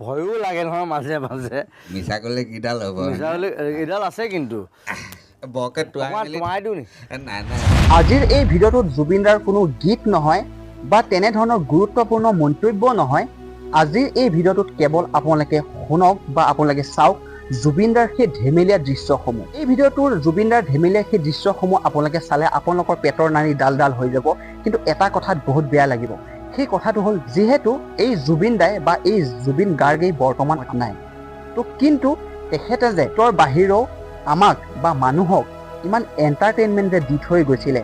ভয়ো লাগে নহয় মাজে মাজে মিছা ক'লে কিডাল হ'ব মিছা হ'লে এইডাল আছে কিন্তু বৰকে তোমাই দিওঁ নি নাই নাই আজিৰ এই ভিডিঅ'টোত জুবিনদাৰ কোনো গীত নহয় বা তেনেধৰণৰ গুৰুত্বপূৰ্ণ মন্তব্য নহয় আজিৰ এই ভিডিঅ'টোত কেৱল আপোনালোকে শুনক বা আপোনালোকে চাওক জুবিনদাৰ সেই ধেমেলীয়া দৃশ্যসমূহ এই ভিডিঅ'টোৰ জুবিনদাৰ ধেমেলীয়া সেই দৃশ্যসমূহ আপোনালোকে চালে আপোনালোকৰ পেটৰ নাৰী ডাল ডাল হৈ যাব কিন্তু এটা কথাত বহুত বেয়া লাগিব সেই কথাটো হ'ল যিহেতু এই জুবিন দাই বা এই জুবিন গাৰ্গেই বৰ্তমান নাই তো কিন্তু তেখেতে যে তোৰ বাহিৰেও আমাক বা মানুহক ইমান এণ্টাৰটেইনমেণ্ট যে দি থৈ গৈছিলে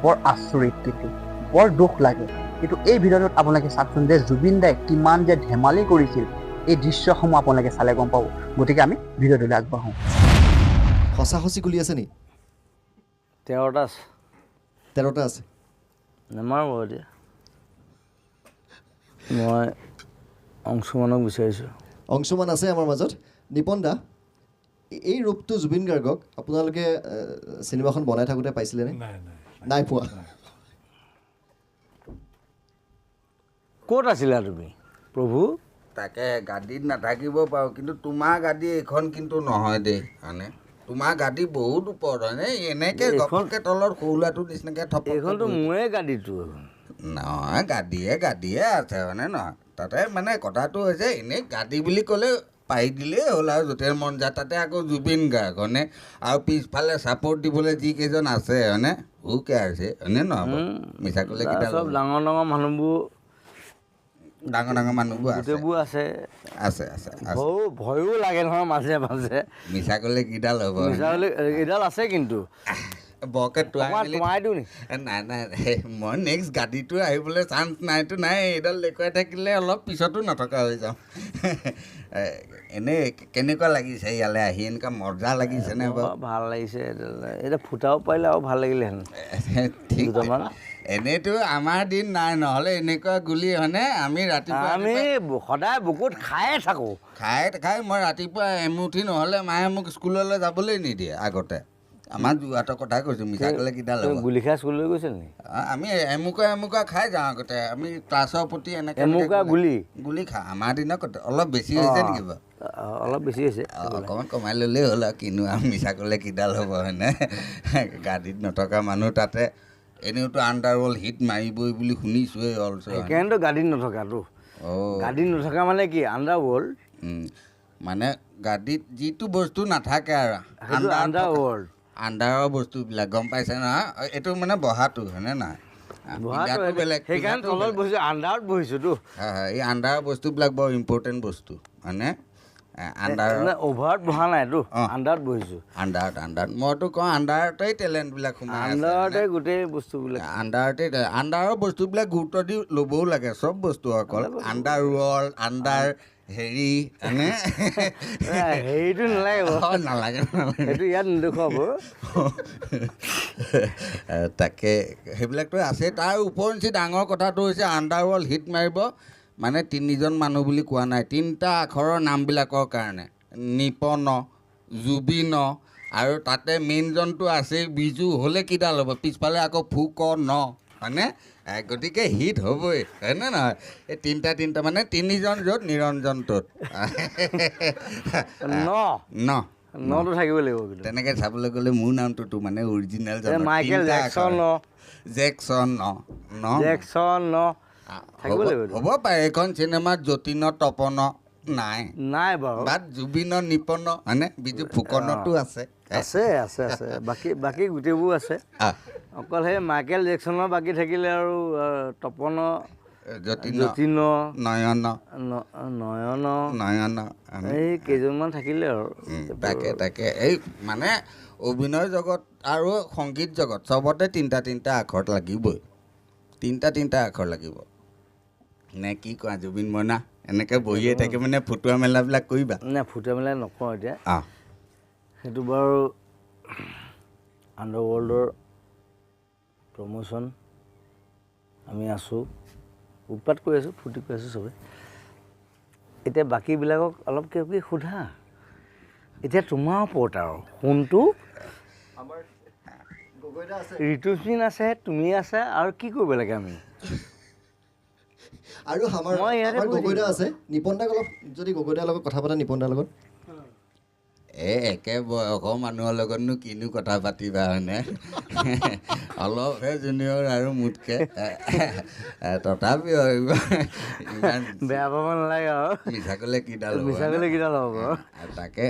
বৰ আচৰিত কিন্তু বৰ দুখ লাগে কিন্তু এই ভিডিঅ'টোত আপোনালোকে চাওকচোন যে জুবিন দাই কিমান যে ধেমালি কৰিছিল এই দৃশ্যসমূহ আপোনালোকে চালে গম পাব গতিকে আমি ভিডিঅ'টোলৈ আগবাঢ়োঁ সঁচা সঁচি গুলি আছে নি 13টা আছে 13টা আছে নেমাৰ বাৰু এতিয়া মই অংশুমানক বিচাৰিছোঁ অংশমান আছে আমাৰ মাজত নিপন দা এই ৰূপটো জুবিন গাৰ্গক আপোনালোকে চিনেমাখন বনাই থাকোঁতে পাইছিলেনে নাই পোৱা ক'ত আছিলা তুমি প্ৰভু তাকে গাদীত নাথাকিব পাৰোঁ কিন্তু তোমাৰ গাদী এইখন কিন্তু নহয় দেই মানে তোমাৰ গাদী বহুত ওপৰত হয়নে এনেকৈ ঘপককৈ তলত সৰু ল'ৰাটোৰ নিচিনাকৈ এইখনতো মোৰে গাড়ীটো নহয় গাদীয়ে আছে হয়নে নহয় তাতে মানে কথাটো হৈছে এনেই গাদী বুলি ক'লে পাৰি দিলেই হ'ল আৰু য'তে মন যায় তাতে আকৌ জুবিন গাৰ্গ হয়নে আৰু পিছফালে ছাপৰ্ট দিবলৈ যিকেইজন আছে হয়নে হু কেয়াৰছে হয়নে নহয় মিছা ক'লে কেইটা চব ডাঙৰ ডাঙৰ মানুহবোৰ গোটেইবোৰ আছে আছে আছে ভয়ো লাগে নহয় মাজে মাজে মিছা ক'লে কিডাল হ'ব মিছা হ'লে এইডাল আছে কিন্তু বৰকে তোমাই দিওঁ নি নাই নাই মই নেক্সট গাড়ীটো আহিবলৈ চান্স নাইতো নাই এইডাল দেখুৱাই থাকিলে অলপ পিছতো নথকা হৈ যাওঁ এনেই কেনেকুৱা লাগিছে ইয়ালৈ আহি এনেকুৱা মজা লাগিছেনে বাৰু ভাল লাগিছে এতিয়া ফুটাব পাৰিলে আৰু ভাল লাগিলেহেঁতেন ঠিক দুটামান এনেইতো আমাৰ দিন নাই নহ'লে এনেকুৱা গুলি হয়নে আমি ৰাতিপুৱা আমি সদায় বুকুত খায়ে থাকোঁ খাই মই ৰাতিপুৱা এমুঠি নহ'লে মায়ে মোক স্কুললৈ যাবলৈ নিদিয়ে আগতে আমাৰ যোৰহাটৰ কথা কৈছোঁ মিছা ক'লে কিডাল হ'ব গুলি খাই স্কুললৈ গৈছিল নি আমি এমুকা খাই যাওঁ আগতে আমি ক্লাছৰ প্ৰতি এনেকৈ এমুকা গুলি খাওঁ আমাৰ দিনত অলপ বেছি হৈছে নেকি বাৰু অলপ বেছি হৈছে অকণমান কমাই ল'লেই হ'ল আৰু কিনো আৰু মিছা ক'লে কিডাল হ'ব হয়নে গাড়ীত নথকা মানুহ তাতে এনেওতো আণ্ডাৰৱৰ্ল্ড হিট মাৰিবই বুলি শুনিছোঁৱেই অলছ সেইকাৰণেতো গাড়ীত নথকাটো গাড়ীত নথকা মানে কি আণ্ডাৰৱৰ্ল্ড মানে গাড়ীত যিটো বস্তু নাথাকে আৰু আণ্ডাৰৱৰ্ল্ড আণ্ডাৰৰ বস্তুবিলাক গম পাইছে নহয় এইটো মানে বহাটো হয়নে নহয় বেলেগ সেইকাৰণে তলত বহিছোঁ আণ্ডাৰত বহিছোঁতো হয় এই আণ্ডাৰৰ বস্তুবিলাক বৰ ইম্পৰ্টেণ্ট বস্তু মানে অভাৰত বহা নাইতো আণ্ডাৰত বহিছোঁ আণ্ডাৰত মইতো কওঁ আণ্ডাৰতেই টেলেণ্টবিলাক সোমাই আণ্ডাৰতে গোটেই বস্তুবিলাক আণ্ডাৰৰ বস্তুবিলাক গুৰুত্ব দি ল'বও লাগে চব বস্তু অকল আণ্ডাৰ ৱৰ্ল্ড আণ্ডাৰ হেৰি হয়নে হেৰিটো নালাগে সেইটো ইয়াত নেদেখুৱাব তাকে সেইবিলাকতো আছে তাৰ ওপৰঞ্চি ডাঙৰ কথাটো হৈছে আণ্ডাৰৱৰ্ল্ড হিট মাৰিব মানে 3জন মানুহ বুলি কোৱা নাই 3টা আখৰৰ নামবিলাকৰ কাৰণে নিপন জুবিন আৰু তাতে মেইনজনটো আছেই বিজু হ'লে কিডাল হ'ব পিছফালে আকৌ ফুকন হয়নে গতিকে হিট হ'বই হয়নে নহয় এই 3টা মানে 3জন য'ত নিৰঞ্জনটোত নটো থাকিব লাগিব তেনেকৈ চাবলৈ গ'লে মোৰ নামটোতো মানে অৰিজিনেল মাইকেল জেকচন হ'ব পাৰে এইখন চিনেমাত যতীন তপন নাই বাৰু বাট জুবিন নিপন হয়নে বিজু ফুকনতো আছে বাকী গোটেইবোৰ আছে অকল সেই মাইকেল জেকচনৰ বাকী থাকিলে আৰু তপন যতীন নয়ন এই কেইজনমান থাকিলে আৰু তাকে এই মানে অভিনয় জগত আৰু সংগীত জগত চবতে 3টা আখৰ লাগিবই 3টা আখৰ লাগিব নে কি কোৱা জুবিন মইনা এনেকৈ বহিয়ে থাকে মানে ফুটোৱা মেলাবিলাক কৰিবা নাই ফুটোৱা মেলা নকওঁ এতিয়া সেইটো বাৰু আণ্ডাৰৱৰ্ল্ডৰ প্ৰমোশ্যন আমি আছোঁ উৎপাত কৰি আছোঁ ফূৰ্তি কৰি আছোঁ চবেই এতিয়া বাকীবিলাকক অলপ কিবা কিবি সোধা এতিয়া তোমাৰ ওপৰত আৰু কোনটো ঋতুস্মিন আছে তুমি আছে আৰু কি কৰিব লাগে আমি আৰু আমাৰ মই ইয়াতে আমাৰ বহি গগৈদা থাকিম। আছে নিপন দাক অলপ যদি গগৈদাৰ লগত কথা পাতা নিপন দাৰ লগত একে বয়সৰ মানুহৰ লগতনো কিনো কথা পাতিবা হয়নে অলপহে জুনিয়ৰ আৰু মোতকৈ তথাপিও ইমান বেয়া পাব নালাগে আৰু মিছা ক'লে কিডাল হ'ব, মিছা ক'লে কিডাল হ'ব? তাকে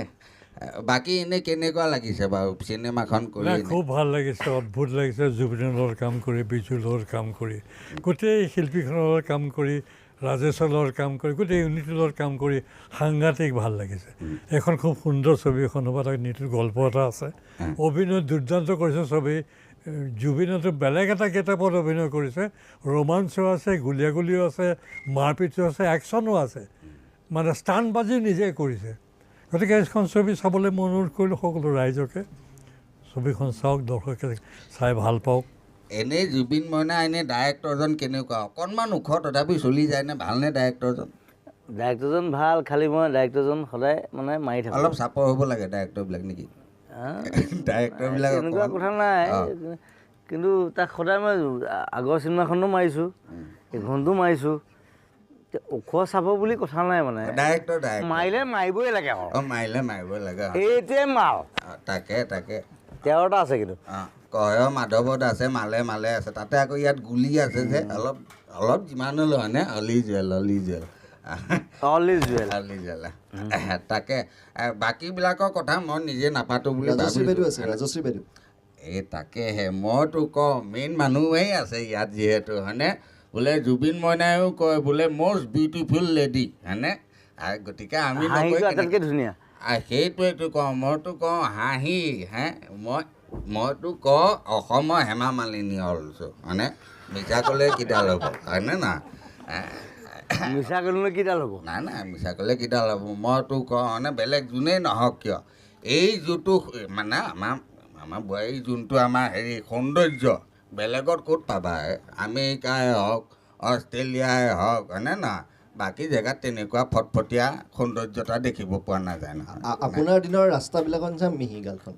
বাকী এনেই কেনেকুৱা লাগিছে বাৰু চিনেমাখন কৰি নাই এনে? খুব ভাল লাগিছে, অদ্ভুত লাগিছে জুবিনৰ কাম কৰি, বিজুলৰ কাম কৰি, গোটেই শিল্পীখনৰ লগত কাম কৰি, ৰাজেশৰ লগত কাম কৰি, গোটেই ইউনিটিৰ লগত কাম কৰি সাংঘাতিক ভাল লাগিছে। এখন খুব সুন্দৰ ছবি এখন হ'ব, তাত নীতিৰ গল্প এটা আছে, অভিনয় দুৰ্দান্ত কৰিছে ছবি। জুবিনতো বেলেগ এটা গেটআপত অভিনয় কৰিছে, ৰোমাঞ্চো আছে, গুলীয়াগুলিও আছে, মাৰপিটো আছে, একশ্যনো আছে, মানে ষ্টাণ্টবাজি নিজে কৰিছে। গতিকে এইখন ছবি চাবলৈ মই অনুৰোধ কৰিলোঁ সকলো ৰাইজকে, ছবিখন চাওক, দৰ্শকে চাই ভাল পাওক। এনেই জুবিন মইনা এনেই ডাইৰেক্টৰজন কেনেকুৱা? অকণমান ওখ তথাপি চলি যায়নে? ভালনে ডাইৰেক্টৰজন? ডাইৰেক্টৰজন ভাল, খালি মই ডাইৰেক্টৰজন সদায় মানে মাৰি থাকোঁ। অলপ চাপৰ হ'ব লাগে ডাইৰেক্টৰবিলাক নেকি? ডাইৰেক্টৰবিলাক তেনেকুৱা কথা নাই, কিন্তু তাক সদায় মই আগৰ চিনেমাখনো মাৰিছোঁ, এইখনতো মাৰিছোঁ। ওখ চাব বুলি কথা নাই মানে, ডাইৰেক্টৰ মাৰিলে মাৰিবই লাগে আৰু মাৰিলে মাৰিবই লাগে। এইটোৱে মাল। তাকে 13টা আছে কিন্তু কয় মাধৱত আছে, মালে মালে আছে, তাতে আকৌ ইয়াত গুলি আছে যে অলপ অলপ যিমান হ'লেও হয়নে? অলি জুৱেল তাকে বাকীবিলাকৰ কথা মই নিজে নাপাতো বুলি ৰাজশ্ৰী বাইদেউ আছে, ভাবিছোঁ। ৰাজশ্ৰী বাইদেউ এই তাকেহে মইতো কওঁ মেইন মানুহেই আছে ইয়াত যিহেতু হয়নে? বোলে জুবিন মইনায়ো কয় বোলে মষ্ট বিউটিফুল লেডি হয়নে? গতিকে আমি হাঁহিটো আটাইতকৈ ধুনীয়া। সেইটোৱেতো কওঁ, মইতো কওঁ হাঁহি মইতো কওঁ অসমৰ হেমা মালিনী হ'লছোঁ হয়নে? মিছা ক'লে কিডাল হ'ব হয়নে না? মিছা ক'লেনো কিডাল হ'ব? নাই মিছা ক'লে কিডাল হ'ব? মইতো কওঁ মানে বেলেগ যোনেই নহওক কিয় এই যোনটো মানে আমাৰ বোৱাৰীৰ যোনটো আমাৰ হেৰি সৌন্দৰ্য বেলেগত ক'ত পাবা? আমেৰিকাই হওক, অষ্ট্ৰেলিয়াই হওক হয়নে নহয়? বাকী জেগাত তেনেকুৱা ফটফটীয়া সৌন্দৰ্যতা দেখিব পোৱা নাযায় নহয়। আপোনাৰ দিনৰ ৰাস্তাবিলাকত যে মিহি গালখন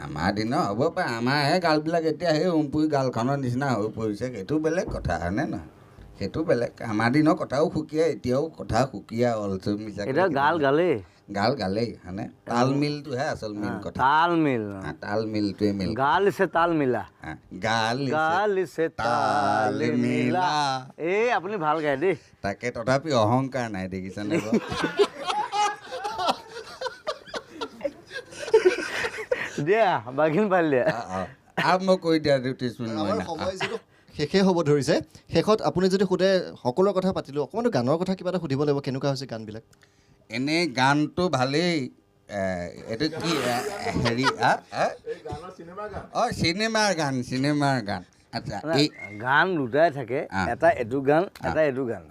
আমাৰ দিনৰ হ'ব পাৰে, আমাৰহে গালবিলাক এতিয়া সেই উমপুৰি গালখনৰ নিচিনা হৈ পৰিছে, সেইটো বেলেগ কথা হয়নে নহয়? সেইটো বেলেগ। আমাৰ দিনৰ কথাও সুকীয়া, এতিয়াও কথা সুকীয়া অলছো মিছা এতিয়া গালেই হয়নে? তালমিলটোহে আচল মেইন কথা। তালমিলটোৱে মেইন। এই আপুনি ভাল গায় দেই। তাকে তথাপি অহংকাৰ নাই দেখিছেনে বাৰু? দিয়া বাঘিন পালি দিয়া। আৰু মই কৈ দিয়া জ্যোতিষমণি আমাৰ মইনা সময় যিটো শেষেই হ'ব ধৰিছে, শেষত আপুনি যদি সোধে সকলোৰে কথা পাতিলোঁ, অকণমান গানৰ কথা কিবা এটা সুধিব লাগিব, কেনেকুৱা হৈছে গানবিলাক? এনেই গানটো ভালেই। এইটো কি হেৰি চিনেমাৰ গান আচ্ছা। এই গান দুটাই থাকে, এটা এইটো গান, এটা এইটো গান।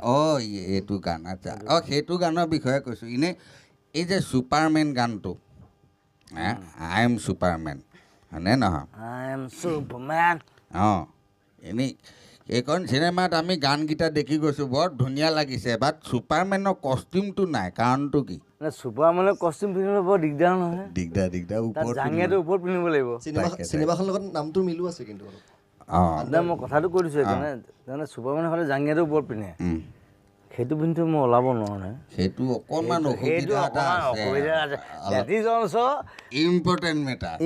এইটো গান আচ্ছা। সেইটো গানৰ বিষয়ে কৈছোঁ। এনেই এই যে ছুপাৰমেন গানটো, আই এম ছুপাৰমেন হয়নে নহয়? এনেই এইখন চিনেমাত আমি গানকেইটা দেখি গৈছোঁ, বৰ ধুনীয়া লাগিছে, বাট ছুপাৰমেনৰ কষ্টিউমটো নাই, কাৰণটো কি? ছুপাৰমেনৰ কষ্টিউম পিন্ধিবলৈ বৰ দিগদাৰ নহয়। দিগদাৰ তাত জাঙিয়াটো ওপৰত পিন্ধিব লাগিব। চিনেমাখনৰ লগত নামটো মিলো আছে কিন্তু অলপ। মই কথাটো কৈ দিছোঁ সেইকাৰণে ছুপাৰমেনে হ'লে জাঙিয়াটো ওপৰত পিন্ধে, সেইটো পিন্ধি মই ওলাব নোৱাৰোঁ নহয়। সেইটো অকণমান অসুবিধা এটা আছে। Important matter.